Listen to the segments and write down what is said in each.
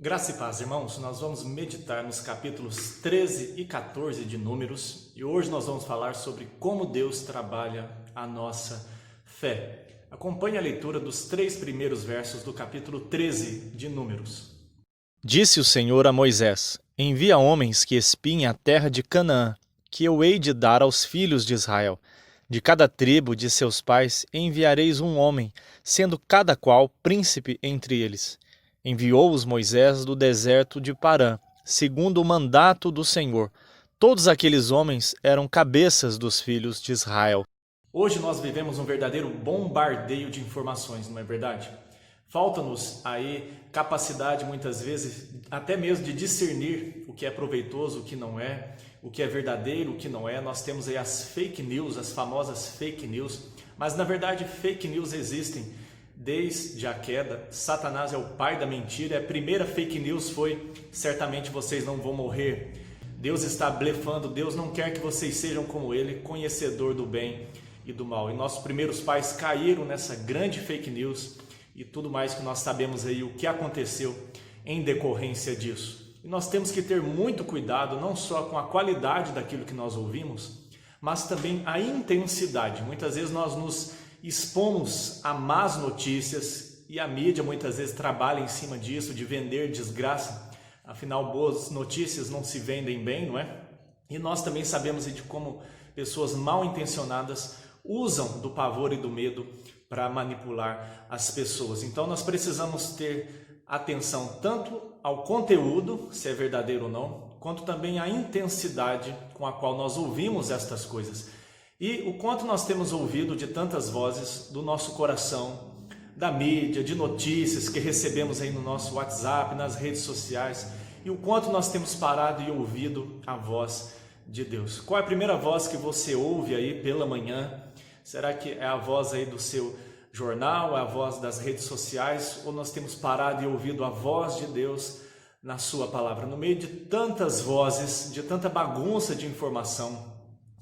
Graça e paz, irmãos, nós vamos meditar nos capítulos 13 e 14 de Números e hoje nós vamos falar sobre como Deus trabalha a nossa fé. Acompanhe a leitura dos 3 primeiros versos do capítulo 13 de Números. Disse o Senhor a Moisés: Envia homens que espiem a terra de Canaã, que eu hei de dar aos filhos de Israel. De cada tribo de seus pais enviareis um homem, sendo cada qual príncipe entre eles. Enviou-os Moisés do deserto de Parã, segundo o mandato do Senhor. Todos aqueles homens eram cabeças dos filhos de Israel. Hoje nós vivemos um verdadeiro bombardeio de informações, não é verdade? Falta-nos aí capacidade, muitas vezes, até mesmo de discernir o que é proveitoso, o que não é, o que é verdadeiro, o que não é. Nós temos aí as fake news, as famosas fake news, mas na verdade fake news existem desde a queda. Satanás é o pai da mentira. A primeira fake news foi: certamente vocês não vão morrer. Deus está blefando, Deus não quer que vocês sejam como ele, conhecedor do bem e do mal. E nossos primeiros pais caíram nessa grande fake news e tudo mais que nós sabemos aí o que aconteceu em decorrência disso. E nós temos que ter muito cuidado, não só com a qualidade daquilo que nós ouvimos, mas também a intensidade. Muitas vezes nós nos expomos a más notícias e a mídia muitas vezes trabalha em cima disso, de vender desgraça. Afinal, boas notícias não se vendem bem, não é? E nós também sabemos de como pessoas mal intencionadas usam do pavor e do medo para manipular as pessoas. Então nós precisamos ter atenção tanto ao conteúdo, se é verdadeiro ou não, quanto também à intensidade com a qual nós ouvimos estas coisas. E o quanto nós temos ouvido de tantas vozes do nosso coração, da mídia, de notícias que recebemos aí no nosso WhatsApp, nas redes sociais, e o quanto nós temos parado e ouvido a voz de Deus. Qual é a primeira voz que você ouve aí pela manhã? Será que é a voz aí do seu jornal, é a voz das redes sociais, ou nós temos parado e ouvido a voz de Deus na sua palavra? No meio de tantas vozes, de tanta bagunça de informação,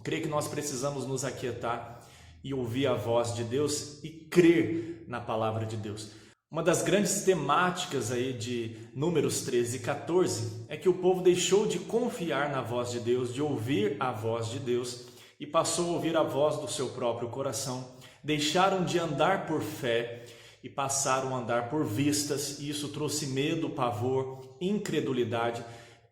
creio que nós precisamos nos aquietar e ouvir a voz de Deus e crer na palavra de Deus. Uma das grandes temáticas aí de Números 13 e 14 é que o povo deixou de confiar na voz de Deus, de ouvir a voz de Deus e passou a ouvir a voz do seu próprio coração. Deixaram de andar por fé e passaram a andar por vistas, e isso trouxe medo, pavor, incredulidade.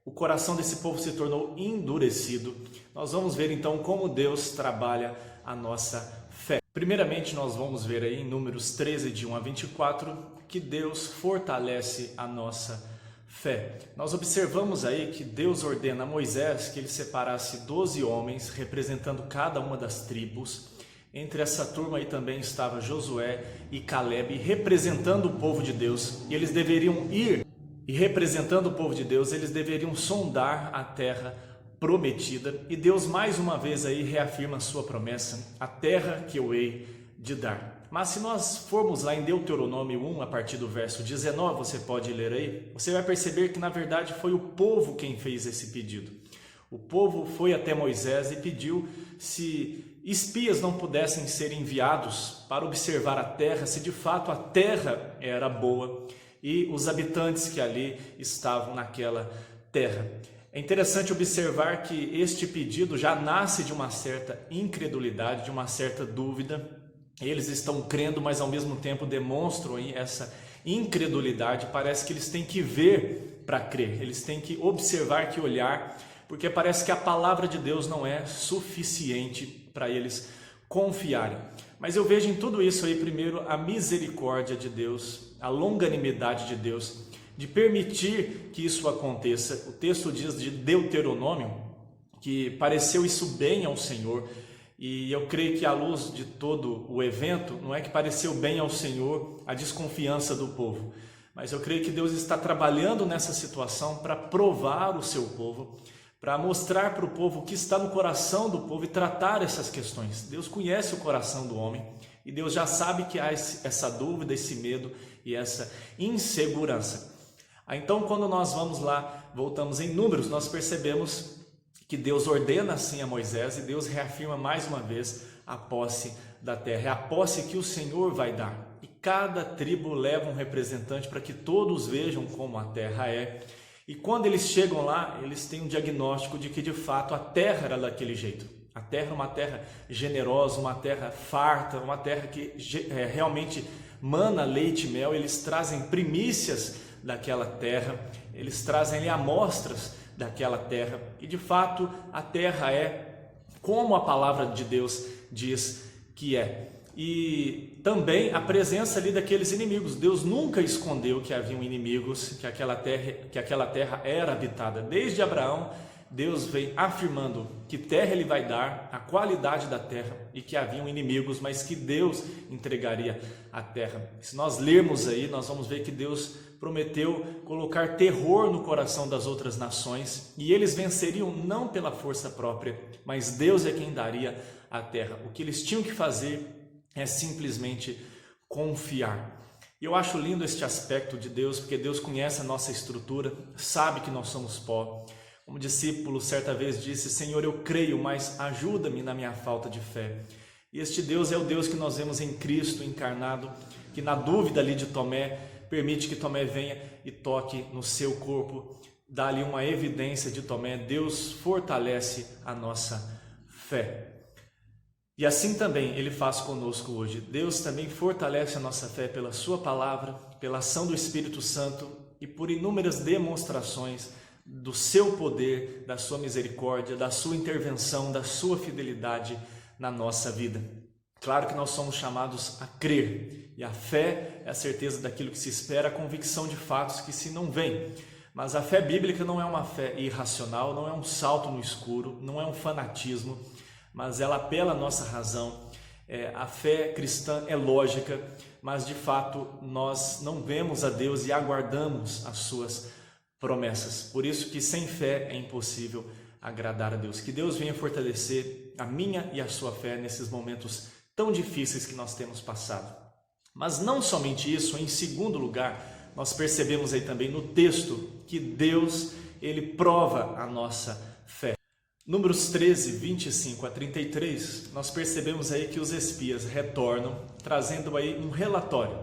O coração desse povo se tornou endurecido. Nós vamos ver então como Deus trabalha a nossa fé. Primeiramente nós vamos ver aí em Números 13, de 1 a 24, que Deus fortalece a nossa fé. Nós observamos aí que Deus ordena a Moisés que ele separasse 12 homens, representando cada uma das tribos. Entre essa turma aí também estava Josué e Caleb, representando o povo de Deus, e eles deveriam ir. E representando o povo de Deus, eles deveriam sondar a terra prometida. E Deus mais uma vez aí reafirma a sua promessa: a terra que eu hei de dar. Mas se nós formos lá em Deuteronômio 1, a partir do verso 19, você pode ler aí, você vai perceber que na verdade foi o povo quem fez esse pedido. O povo foi até Moisés e pediu se espias não pudessem ser enviados para observar a terra, se de fato a terra era boa e os habitantes que ali estavam naquela terra. É interessante observar que este pedido já nasce de uma certa incredulidade, de uma certa dúvida. Eles estão crendo, mas ao mesmo tempo demonstram aí essa incredulidade. Parece que eles têm que ver para crer, eles têm que observar, que olhar, porque parece que a palavra de Deus não é suficiente para eles confiarem. Mas eu vejo em tudo isso aí, primeiro, a misericórdia de Deus, a longanimidade de Deus, de permitir que isso aconteça. O texto diz de Deuteronômio que pareceu isso bem ao Senhor, e eu creio que à luz de todo o evento, não é que pareceu bem ao Senhor a desconfiança do povo, mas eu creio que Deus está trabalhando nessa situação para provar o seu povo, para mostrar para o povo o que está no coração do povo e tratar essas questões. Deus conhece o coração do homem e Deus já sabe que há essa dúvida, esse medo e essa insegurança. Então, quando nós vamos lá, voltamos em Números, nós percebemos que Deus ordena assim a Moisés e Deus reafirma mais uma vez a posse da terra, é a posse que o Senhor vai dar. E cada tribo leva um representante para que todos vejam como a terra é. E quando eles chegam lá, eles têm um diagnóstico de que de fato a terra era daquele jeito. A terra é uma terra generosa, uma terra farta, uma terra que realmente mana leite e mel. Eles trazem primícias daquela terra, eles trazem ali amostras daquela terra. E de fato a terra é como a palavra de Deus diz que é. E também a presença ali daqueles inimigos. Deus nunca escondeu que haviam inimigos, que aquela terra era habitada. Desde Abraão, Deus vem afirmando que terra Ele vai dar, a qualidade da terra, e que haviam inimigos, mas que Deus entregaria a terra. Se nós lermos aí, nós vamos ver que Deus prometeu colocar terror no coração das outras nações, e eles venceriam não pela força própria, mas Deus é quem daria a terra. O que eles tinham que fazer é simplesmente confiar. E eu acho lindo este aspecto de Deus, porque Deus conhece a nossa estrutura, sabe que nós somos pó. Como discípulo, certa vez disse: Senhor, eu creio, mas ajuda-me na minha falta de fé. E este Deus é o Deus que nós vemos em Cristo encarnado, que na dúvida ali de Tomé, permite que Tomé venha e toque no seu corpo, dá ali uma evidência de Tomé. Deus fortalece a nossa fé. E assim também Ele faz conosco hoje. Deus também fortalece a nossa fé pela Sua palavra, pela ação do Espírito Santo e por inúmeras demonstrações do Seu poder, da Sua misericórdia, da Sua intervenção, da Sua fidelidade na nossa vida. Claro que nós somos chamados a crer, e a fé é a certeza daquilo que se espera, a convicção de fatos que se não vêm. Mas a fé bíblica não é uma fé irracional, não é um salto no escuro, não é um fanatismo, mas ela apela à nossa razão. A fé cristã é lógica, mas de fato nós não vemos a Deus e aguardamos as suas promessas. Por isso que sem fé é impossível agradar a Deus. Que Deus venha fortalecer a minha e a sua fé nesses momentos tão difíceis que nós temos passado. Mas não somente isso, em segundo lugar, nós percebemos aí também no texto que Deus, Ele prova a nossa fé. Números 13, 25 a 33, nós percebemos aí que os espias retornam, trazendo aí um relatório.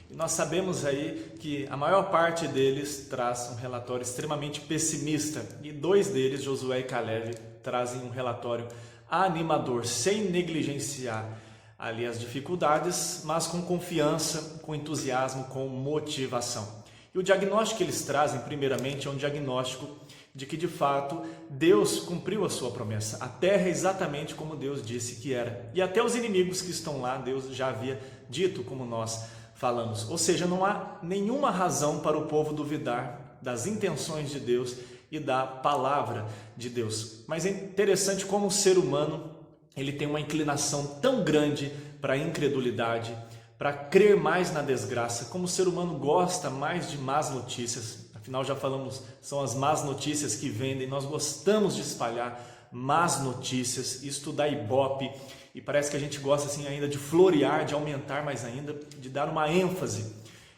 E nós sabemos aí que a maior parte deles traz um relatório extremamente pessimista, e dois deles, Josué e Caleb, trazem um relatório animador, sem negligenciar ali as dificuldades, mas com confiança, com entusiasmo, com motivação. E o diagnóstico que eles trazem, primeiramente, é um diagnóstico de que, de fato, Deus cumpriu a sua promessa. A terra é exatamente como Deus disse que era. E até os inimigos que estão lá, Deus já havia dito, como nós falamos. Ou seja, não há nenhuma razão para o povo duvidar das intenções de Deus e da palavra de Deus. Mas é interessante como o ser humano, ele tem uma inclinação tão grande para a incredulidade, para crer mais na desgraça, como o ser humano gosta mais de más notícias. Afinal, já falamos, são as más notícias que vendem. Nós gostamos de espalhar más notícias, isto dá ibope, e parece que a gente gosta assim ainda de florear, de aumentar mais ainda, de dar uma ênfase.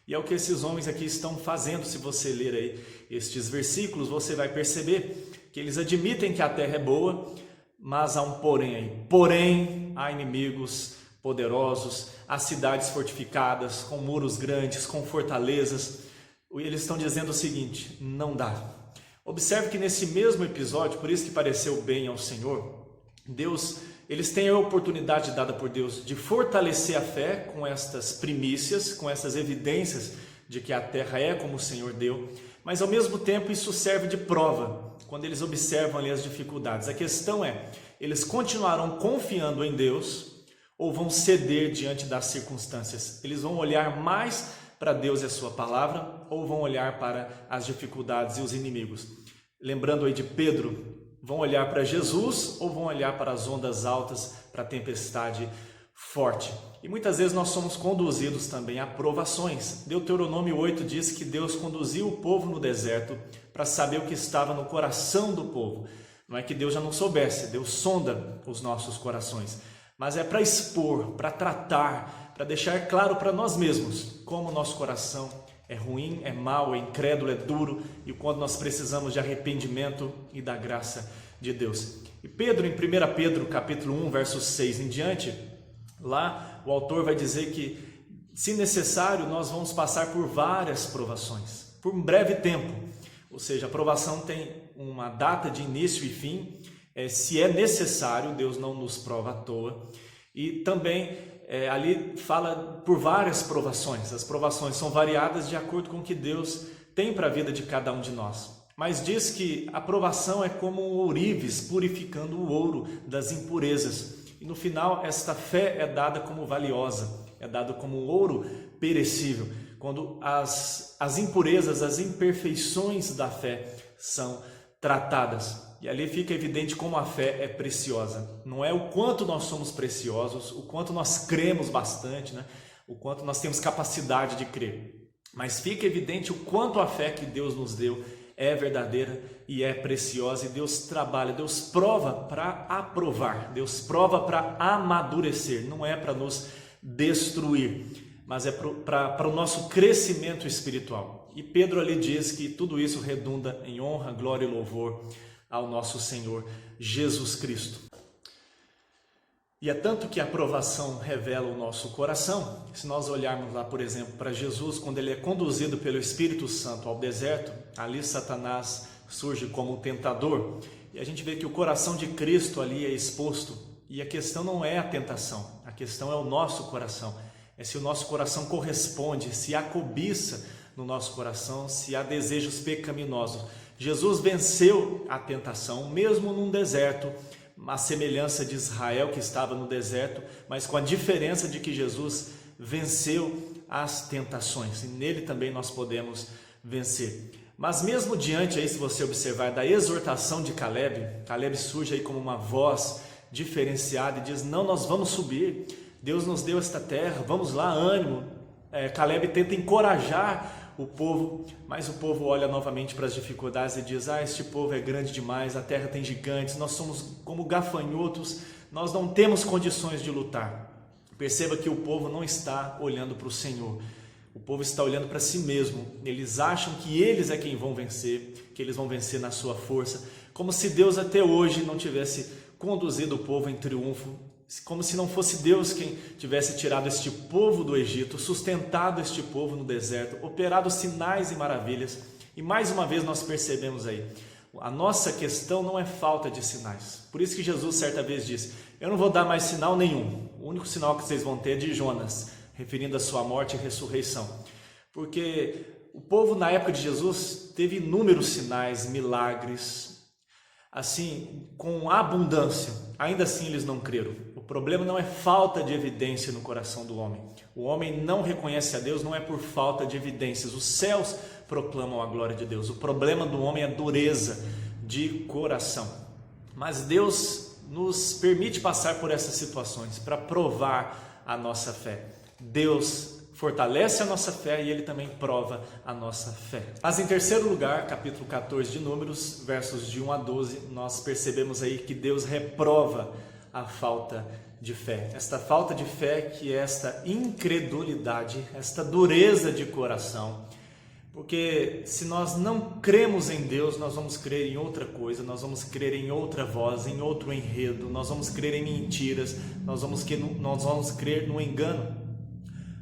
E é o que esses homens aqui estão fazendo. Se você ler aí estes versículos, você vai perceber que eles admitem que a terra é boa, mas há um porém aí. Porém, há inimigos poderosos, há cidades fortificadas, com muros grandes, com fortalezas. Eles estão dizendo o seguinte: não dá. Observe que nesse mesmo episódio, por isso que pareceu bem ao Senhor, eles têm a oportunidade dada por Deus de fortalecer a fé com estas primícias, com essas evidências de que a terra é como o Senhor deu, mas ao mesmo tempo isso serve de prova, quando eles observam ali as dificuldades. A questão é, eles continuarão confiando em Deus ou vão ceder diante das circunstâncias? Eles vão olhar mais para Deus e a sua palavra, ou vão olhar para as dificuldades e os inimigos? Lembrando aí de Pedro, vão olhar para Jesus ou vão olhar para as ondas altas, para a tempestade forte? E muitas vezes nós somos conduzidos também a provações. Deuteronômio 8 diz que Deus conduziu o povo no deserto para saber o que estava no coração do povo. Não é que Deus já não soubesse, Deus sonda os nossos corações, mas é para expor, para tratar, para deixar claro para nós mesmos como o nosso coração é ruim, é mau, é incrédulo, é duro, e quando nós precisamos de arrependimento e da graça de Deus. E Pedro, em 1 Pedro capítulo 1, versos 6 em diante, lá o autor vai dizer que se necessário, nós vamos passar por várias provações, por um breve tempo. Ou seja, a provação tem uma data de início e fim. Se é necessário, Deus não nos prova à toa. E também ali fala por várias provações. As provações são variadas de acordo com o que Deus tem para a vida de cada um de nós. Mas diz que a provação é como um ourives purificando o ouro das impurezas. E no final, esta fé é dada como valiosa, é dada como ouro perecível, quando as impurezas, as imperfeições da fé são tratadas. E ali fica evidente como a fé é preciosa. Não é o quanto nós somos preciosos, o quanto nós cremos bastante, né? O quanto nós temos capacidade de crer. Mas fica evidente o quanto a fé que Deus nos deu é verdadeira e é preciosa, e Deus trabalha, Deus prova para aprovar, Deus prova para amadurecer, não é para nos destruir, mas é para o nosso crescimento espiritual. E Pedro ali diz que tudo isso redunda em honra, glória e louvor ao nosso Senhor Jesus Cristo. E é tanto que a provação revela o nosso coração. Se nós olharmos lá, por exemplo, para Jesus, quando ele é conduzido pelo Espírito Santo ao deserto, ali Satanás surge como um tentador. E a gente vê que o coração de Cristo ali é exposto. E a questão não é a tentação, a questão é o nosso coração. É se o nosso coração corresponde, se há cobiça no nosso coração, se há desejos pecaminosos. Jesus venceu a tentação, mesmo num deserto, a semelhança de Israel que estava no deserto, mas com a diferença de que Jesus venceu as tentações, e nele também nós podemos vencer. Mas mesmo diante aí, se você observar, da exortação de Caleb surge aí como uma voz diferenciada e diz: não, nós vamos subir, Deus nos deu esta terra, vamos lá, ânimo. Caleb tenta encorajar o povo, mas o povo olha novamente para as dificuldades e diz: este povo é grande demais, a terra tem gigantes, nós somos como gafanhotos, nós não temos condições de lutar. Perceba que o povo não está olhando para o Senhor, o povo está olhando para si mesmo. Eles acham que eles é quem vão vencer, que eles vão vencer na sua força, como se Deus até hoje não tivesse conduzido o povo em triunfo, como se não fosse Deus quem tivesse tirado este povo do Egito, sustentado este povo no deserto, operado sinais e maravilhas. E mais uma vez nós percebemos aí, a nossa questão não é falta de sinais. Por isso que Jesus certa vez disse: eu não vou dar mais sinal nenhum, o único sinal que vocês vão ter é de Jonas, referindo a sua morte e ressurreição. Porque o povo na época de Jesus teve inúmeros sinais, milagres, assim, com abundância. Ainda assim eles não creram. O problema não é falta de evidência no coração do homem. O homem não reconhece a Deus, não é por falta de evidências. Os céus proclamam a glória de Deus. O problema do homem é a dureza de coração. Mas Deus nos permite passar por essas situações para provar a nossa fé. Deus fortalece a nossa fé e Ele também prova a nossa fé. Mas em terceiro lugar, capítulo 14 de Números, versos de 1 a 12, nós percebemos aí que Deus reprova a falta de fé. Esta falta de fé, que é esta incredulidade, esta dureza de coração. Porque se nós não cremos em Deus, nós vamos crer em outra coisa, nós vamos crer em outra voz, em outro enredo, nós vamos crer em mentiras, nós vamos crer no engano.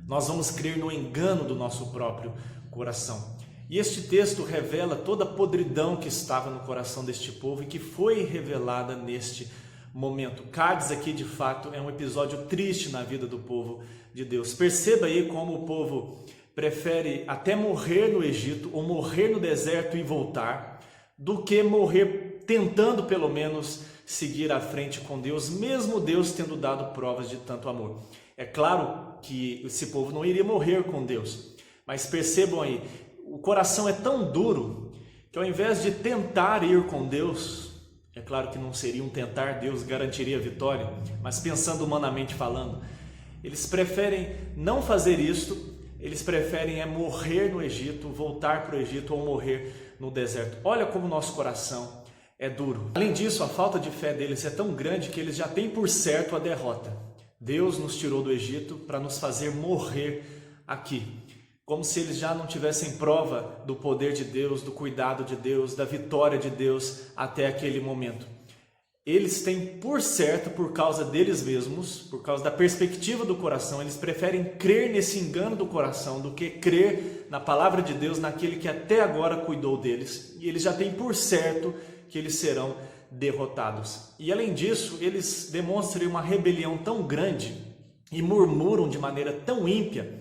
Nós vamos crer no engano do nosso próprio coração. E este texto revela toda a podridão que estava no coração deste povo e que foi revelada neste momento. Cádiz aqui, de fato, é um episódio triste na vida do povo de Deus. Perceba aí como o povo prefere até morrer no Egito ou morrer no deserto e voltar, do que morrer tentando pelo menos seguir à frente com Deus, mesmo Deus tendo dado provas de tanto amor. É claro que esse povo não iria morrer com Deus, mas percebam aí, o coração é tão duro que ao invés de tentar ir com Deus, é claro que não seria um tentar, Deus garantiria a vitória, mas pensando humanamente falando, eles preferem não fazer isto, eles preferem morrer no Egito, voltar para o Egito ou morrer no deserto. Olha como o nosso coração é duro. Além disso, a falta de fé deles é tão grande que eles já têm por certo a derrota. Deus nos tirou do Egito para nos fazer morrer aqui, como se eles já não tivessem prova do poder de Deus, do cuidado de Deus, da vitória de Deus até aquele momento. eles têm por certo, por causa deles mesmos, por causa da perspectiva do coração, eles preferem crer nesse engano do coração do que crer na palavra de Deus, naquele que até agora cuidou deles. E eles já têm por certo que eles serão derrotados. E além disso, eles demonstram uma rebelião tão grande e murmuram de maneira tão ímpia.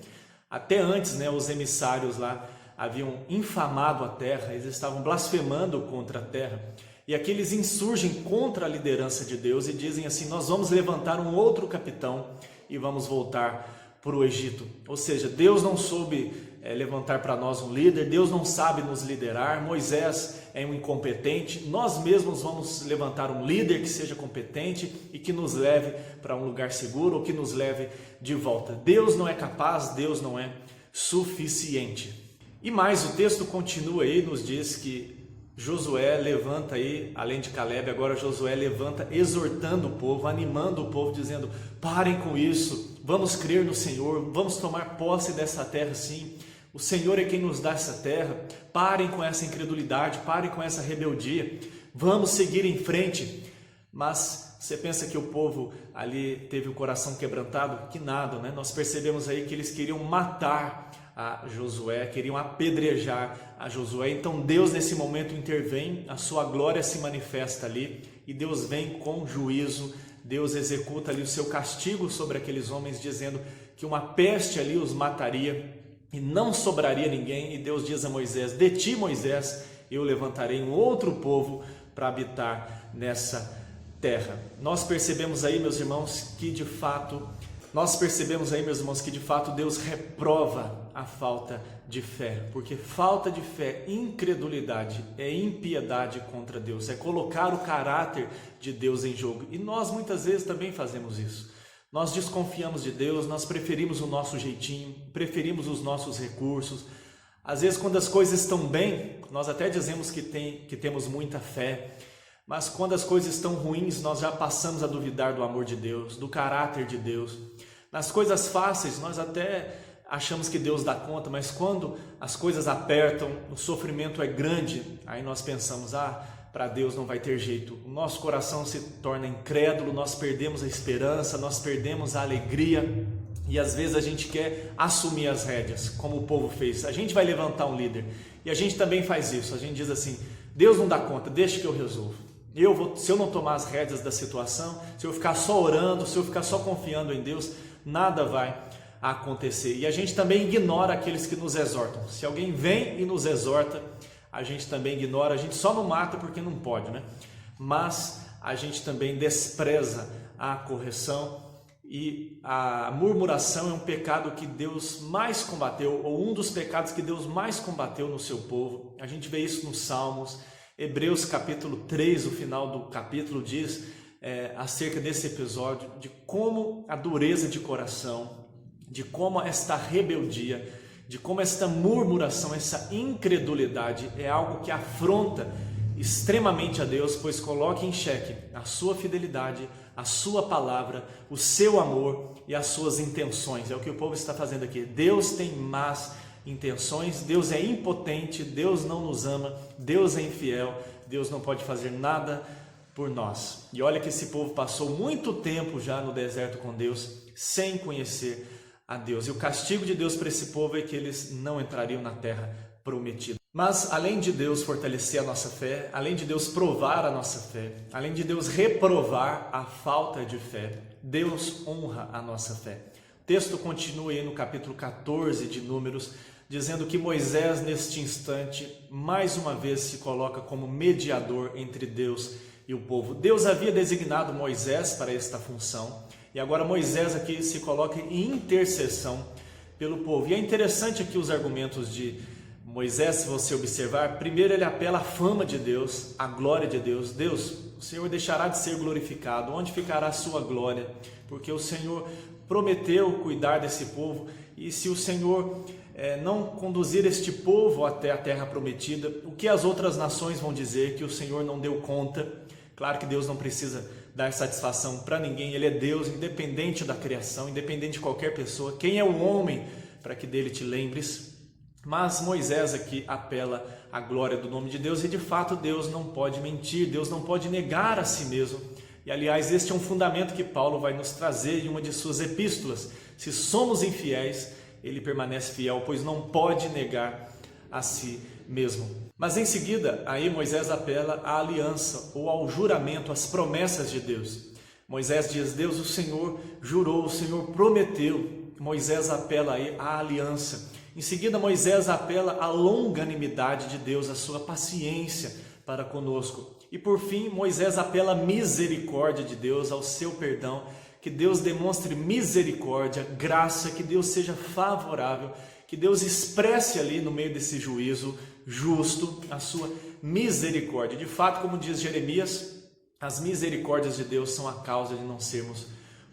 Até antes, os emissários lá haviam infamado a terra, eles estavam blasfemando contra a terra. E aqui eles insurgem contra a liderança de Deus e dizem assim: nós vamos levantar um outro capitão e vamos voltar para o Egito. Ou seja, Deus não soube levantar para nós um líder, Deus não sabe nos liderar, Moisés é um incompetente, nós mesmos vamos levantar um líder que seja competente e que nos leve para um lugar seguro ou que nos leve de volta. Deus não é capaz, Deus não é suficiente. E mais, o texto continua aí, nos diz que Josué levanta aí, além de Caleb, agora Josué levanta exortando o povo, animando o povo, dizendo: parem com isso, vamos crer no Senhor, vamos tomar posse dessa terra sim, o Senhor é quem nos dá essa terra, parem com essa incredulidade, parem com essa rebeldia, vamos seguir em frente. Mas você pensa que o povo ali teve o coração quebrantado? Que nada, Nós percebemos aí que eles queriam matar a Josué, queriam apedrejar a Josué. Então Deus nesse momento intervém, a sua glória se manifesta ali e Deus vem com juízo, Deus executa ali o seu castigo sobre aqueles homens, dizendo que uma peste ali os mataria e não sobraria ninguém. E Deus diz a Moisés: de ti, Moisés, eu levantarei um outro povo para habitar nessa terra. Nós percebemos aí, meus irmãos, que de fato Deus reprova a falta de fé, porque falta de fé, incredulidade, é impiedade contra Deus, é colocar o caráter de Deus em jogo. E nós muitas vezes também fazemos isso. Nós desconfiamos de Deus, nós preferimos o nosso jeitinho, preferimos os nossos recursos. Às vezes, quando as coisas estão bem, nós até dizemos que temos muita fé, mas quando as coisas estão ruins, nós já passamos a duvidar do amor de Deus, do caráter de Deus. Nas coisas fáceis, nós até achamos que Deus dá conta, mas quando as coisas apertam, o sofrimento é grande, aí nós pensamos: para Deus não vai ter jeito. O nosso coração se torna incrédulo, nós perdemos a esperança, nós perdemos a alegria e às vezes a gente quer assumir as rédeas, como o povo fez. A gente vai levantar um líder e a gente também faz isso, a gente diz assim: Deus não dá conta, deixa que eu resolvo. Se eu não tomar as rédeas da situação, se eu ficar só orando, se eu ficar só confiando em Deus, nada vai acontecer. E a gente também ignora aqueles que nos exortam. Se alguém vem e nos exorta, a gente também ignora, a gente só não mata porque não pode, Mas a gente também despreza a correção, e a murmuração é um pecado que Deus mais combateu, ou um dos pecados que Deus mais combateu no seu povo. A gente vê isso nos Salmos. Hebreus capítulo 3, o final do capítulo diz acerca desse episódio, de como a dureza de coração, de como esta rebeldia, de como esta murmuração, essa incredulidade é algo que afronta extremamente a Deus, pois coloca em xeque a sua fidelidade, a sua palavra, o seu amor e as suas intenções. É o que o povo está fazendo aqui. Deus tem más intenções, Deus é impotente, Deus não nos ama, Deus é infiel, Deus não pode fazer nada por nós. E olha que esse povo passou muito tempo já no deserto com Deus, sem conhecer a Deus. E o castigo de Deus para esse povo é que eles não entrariam na terra prometida. Mas além de Deus fortalecer a nossa fé, além de Deus provar a nossa fé, além de Deus reprovar a falta de fé, Deus honra a nossa fé. O texto continua aí no capítulo 14 de Números, dizendo que Moisés, neste instante, mais uma vez se coloca como mediador entre Deus e o povo. Deus havia designado Moisés para esta função, e agora Moisés aqui se coloca em intercessão pelo povo. E é interessante aqui os argumentos de Moisés, se você observar. Primeiro ele apela à fama de Deus, à glória de Deus. Deus, o Senhor deixará de ser glorificado, onde ficará a sua glória? Porque o Senhor prometeu cuidar desse povo, e se o Senhor não conduzir este povo até a terra prometida, o que as outras nações vão dizer? Que o Senhor não deu conta. Claro que Deus não precisa dar satisfação para ninguém, Ele é Deus, independente da criação, independente de qualquer pessoa. Quem é o homem para que dele te lembres? Mas Moisés aqui apela a glória do nome de Deus e de fato Deus não pode mentir, Deus não pode negar a si mesmo. E aliás, este é um fundamento que Paulo vai nos trazer em uma de suas epístolas. Se somos infiéis, ele permanece fiel, pois não pode negar a si mesmo. Mas em seguida, aí Moisés apela à aliança ou ao juramento, às promessas de Deus. Moisés diz: Deus, o Senhor jurou, o Senhor prometeu. Moisés apela aí à aliança. Em seguida, Moisés apela à longanimidade de Deus, à sua paciência para conosco. E por fim, Moisés apela à misericórdia de Deus, ao seu perdão, que Deus demonstre misericórdia, graça, que Deus seja favorável, que Deus expresse ali no meio desse juízo justo a sua misericórdia. De fato, como diz Jeremias, as misericórdias de Deus são a causa de não sermos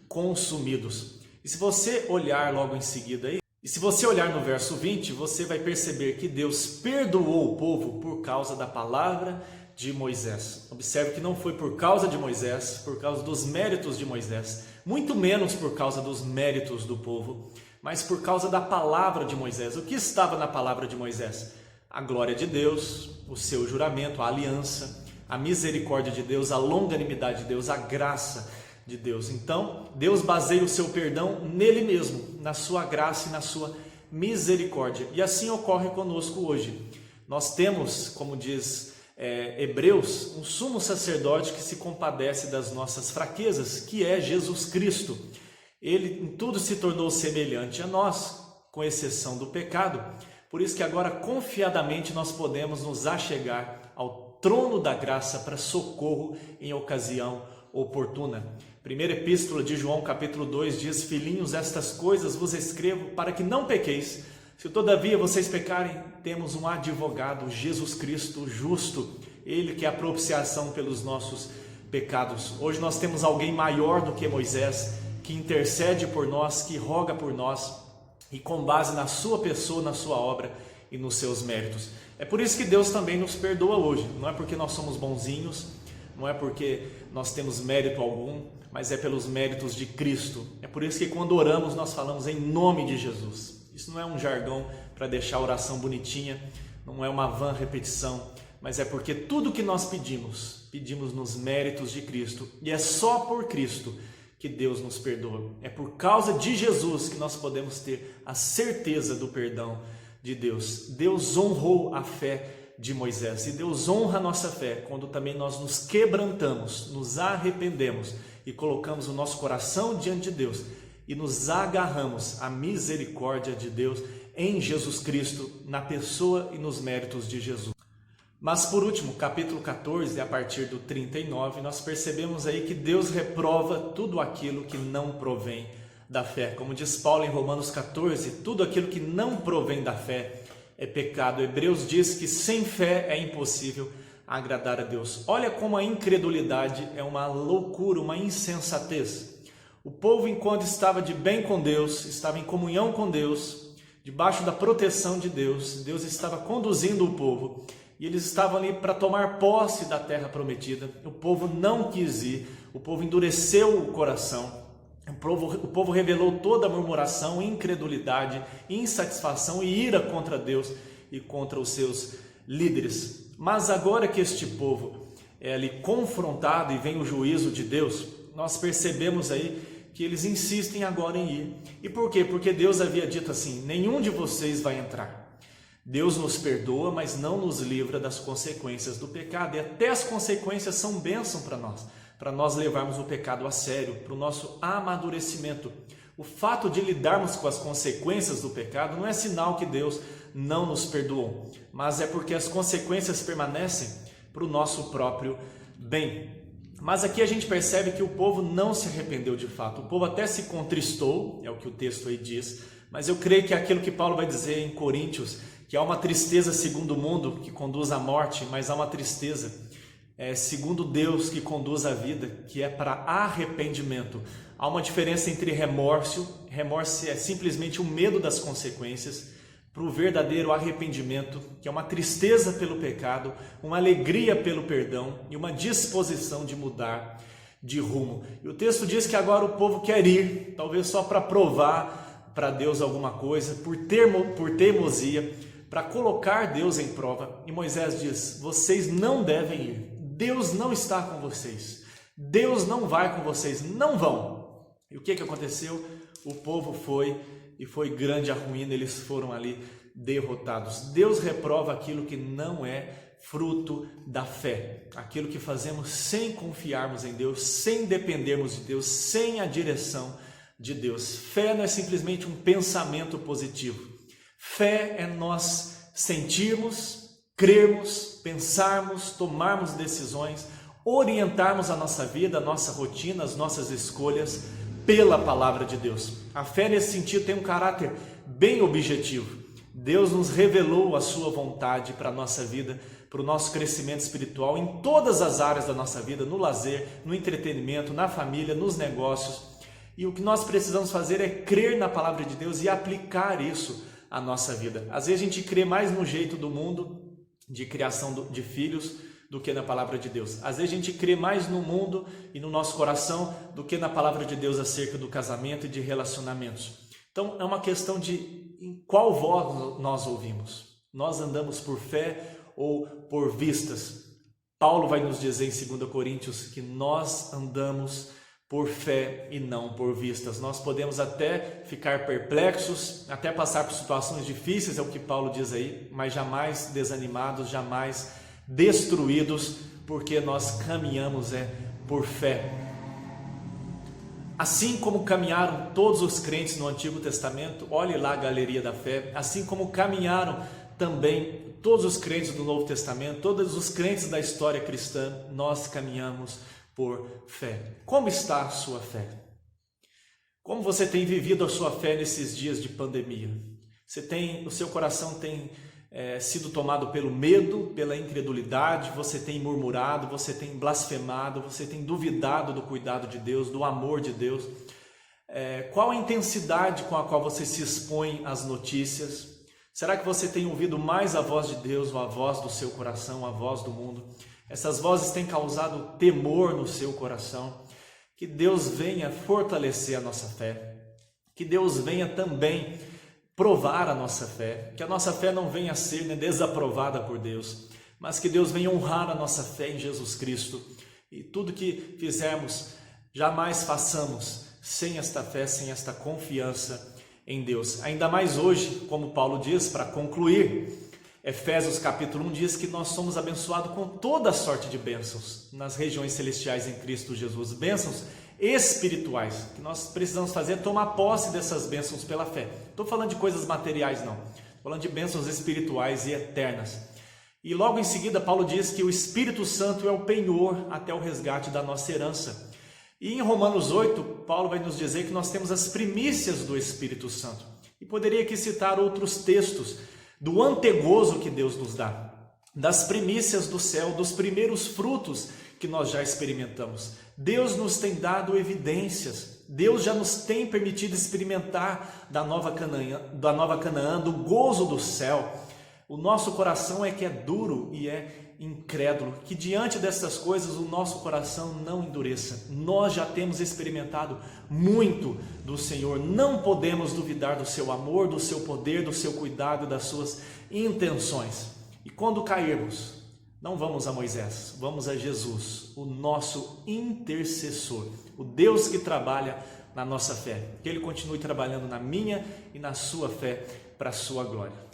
consumidos. E se você olhar logo em seguida aí, e se você olhar no verso 20, você vai perceber que Deus perdoou o povo por causa da palavra de Moisés. Observe que não foi por causa de Moisés, por causa dos méritos de Moisés, muito menos por causa dos méritos do povo, mas por causa da palavra de Moisés. O que estava na palavra de Moisés? A glória de Deus, o seu juramento, a aliança, a misericórdia de Deus, a longanimidade de Deus, a graça de Deus. Então, Deus baseia o seu perdão nele mesmo, na sua graça e na sua misericórdia. E assim ocorre conosco hoje. Nós temos, como diz Hebreus, um sumo sacerdote que se compadece das nossas fraquezas, que é Jesus Cristo. Ele em tudo se tornou semelhante a nós, com exceção do pecado. Por isso que agora confiadamente nós podemos nos achegar ao trono da graça para socorro em ocasião oportuna. Primeira epístola de João, capítulo 2, diz: Filhinhos, estas coisas vos escrevo para que não pequeis. Se todavia vocês pecarem, temos um advogado, Jesus Cristo justo, ele que é a propiciação pelos nossos pecados. Hoje nós temos alguém maior do que Moisés, que intercede por nós, que roga por nós, e com base na sua pessoa, na sua obra e nos seus méritos. É por isso que Deus também nos perdoa hoje. Não é porque nós somos bonzinhos, não é porque nós temos mérito algum, mas é pelos méritos de Cristo. É por isso que quando oramos nós falamos em nome de Jesus. Isso não é um jargão para deixar a oração bonitinha, não é uma vã repetição, mas é porque tudo que nós pedimos, pedimos nos méritos de Cristo, e é só por Cristo que Deus nos perdoa. É por causa de Jesus que nós podemos ter a certeza do perdão de Deus. Deus honrou a fé de Moisés, e Deus honra a nossa fé quando também nós nos quebrantamos, nos arrependemos e colocamos o nosso coração diante de Deus e nos agarramos à misericórdia de Deus em Jesus Cristo, na pessoa e nos méritos de Jesus. Mas por último, capítulo 14, a partir do 39, nós percebemos aí que Deus reprova tudo aquilo que não provém da fé. Como diz Paulo em Romanos 14, tudo aquilo que não provém da fé é pecado. Hebreus diz que sem fé é impossível agradar a Deus. Olha como a incredulidade é uma loucura, uma insensatez. O povo, enquanto estava de bem com Deus, estava em comunhão com Deus, debaixo da proteção de Deus, Deus estava conduzindo o povo, e eles estavam ali para tomar posse da terra prometida. O povo não quis ir, o povo endureceu o coração, o povo revelou toda a murmuração, incredulidade, insatisfação e ira contra Deus e contra os seus líderes. Mas agora que este povo é ali confrontado e vem o juízo de Deus, nós percebemos aí que eles insistem agora em ir. E por quê? Porque Deus havia dito assim: nenhum de vocês vai entrar. Deus nos perdoa, mas não nos livra das consequências do pecado. E até as consequências são bênção para nós levarmos o pecado a sério, para o nosso amadurecimento. O fato de lidarmos com as consequências do pecado não é sinal que Deus não nos perdoou, mas é porque as consequências permanecem para o nosso próprio bem. Mas aqui a gente percebe que o povo não se arrependeu de fato. O povo até se contristou, é o que o texto aí diz, mas eu creio que é aquilo que Paulo vai dizer em Coríntios, que há uma tristeza segundo o mundo que conduz à morte, mas há uma tristeza segundo Deus que conduz à vida, que é para arrependimento. Há uma diferença entre remorso é simplesmente o medo das consequências, para o verdadeiro arrependimento, que é uma tristeza pelo pecado, uma alegria pelo perdão e uma disposição de mudar de rumo. E o texto diz que agora o povo quer ir, talvez só para provar para Deus alguma coisa, por teimosia, para colocar Deus em prova. E Moisés diz: vocês não devem ir, Deus não está com vocês, Deus não vai com vocês, não vão. E o que aconteceu? O povo foi, e foi grande a ruína, eles foram ali derrotados. Deus reprova aquilo que não é fruto da fé, aquilo que fazemos sem confiarmos em Deus, sem dependermos de Deus, sem a direção de Deus. Fé não é simplesmente um pensamento positivo. Fé é nós sentirmos, crermos, pensarmos, tomarmos decisões, orientarmos a nossa vida, a nossa rotina, as nossas escolhas pela palavra de Deus. A fé nesse sentido tem um caráter bem objetivo. Deus nos revelou a sua vontade para a nossa vida, para o nosso crescimento espiritual em todas as áreas da nossa vida, no lazer, no entretenimento, na família, nos negócios. E o que nós precisamos fazer é crer na palavra de Deus e aplicar isso à nossa vida. Às vezes a gente crê mais no jeito do mundo de criação de filhos do que na palavra de Deus. Às vezes a gente crê mais no mundo e no nosso coração do que na palavra de Deus acerca do casamento e de relacionamentos. Então é uma questão de em qual voz nós ouvimos. Nós andamos por fé ou por vistas. Paulo vai nos dizer em 2 Coríntios que nós andamos por fé e não por vistas. Nós podemos até ficar perplexos, até passar por situações difíceis, é o que Paulo diz aí, mas jamais desanimados, jamais destruídos, porque nós caminhamos por fé. Assim como caminharam todos os crentes no Antigo Testamento, olhe lá a galeria da fé, assim como caminharam também todos os crentes do Novo Testamento, todos os crentes da história cristã, nós caminhamos por fé. Como está a sua fé? Como você tem vivido a sua fé nesses dias de pandemia? O seu coração tem sido tomado pelo medo, pela incredulidade, você tem murmurado, você tem blasfemado, você tem duvidado do cuidado de Deus, do amor de Deus. Qual a intensidade com a qual você se expõe às notícias? Será que você tem ouvido mais a voz de Deus ou a voz do seu coração, a voz do mundo? Essas vozes têm causado temor no seu coração. Que Deus venha fortalecer a nossa fé. Que Deus venha também provar a nossa fé. Que a nossa fé não venha a ser desaprovada por Deus, mas que Deus venha honrar a nossa fé em Jesus Cristo. E tudo que fizermos, jamais façamos sem esta fé, sem esta confiança em Deus. Ainda mais hoje, como Paulo diz, para concluir, Efésios capítulo 1 diz que nós somos abençoados com toda sorte de bênçãos nas regiões celestiais em Cristo Jesus, bênçãos espirituais, que nós precisamos fazer, tomar posse dessas bênçãos pela fé. Estou falando de coisas materiais não, estou falando de bênçãos espirituais e eternas. E logo em seguida Paulo diz que o Espírito Santo é o penhor até o resgate da nossa herança. E em Romanos 8, Paulo vai nos dizer que nós temos as primícias do Espírito Santo. E poderia aqui citar outros textos do antegozo que Deus nos dá, das primícias do céu, dos primeiros frutos que nós já experimentamos. Deus nos tem dado evidências, Deus já nos tem permitido experimentar da nova Canaã, do gozo do céu. O nosso coração é que é duro e é incrédulo, que diante dessas coisas o nosso coração não endureça. Nós já temos experimentado muito do Senhor, não podemos duvidar do seu amor, do seu poder, do seu cuidado, das suas intenções. E quando cairmos, não vamos a Moisés, vamos a Jesus, o nosso intercessor, o Deus que trabalha na nossa fé. Que Ele continue trabalhando na minha e na sua fé para a sua glória.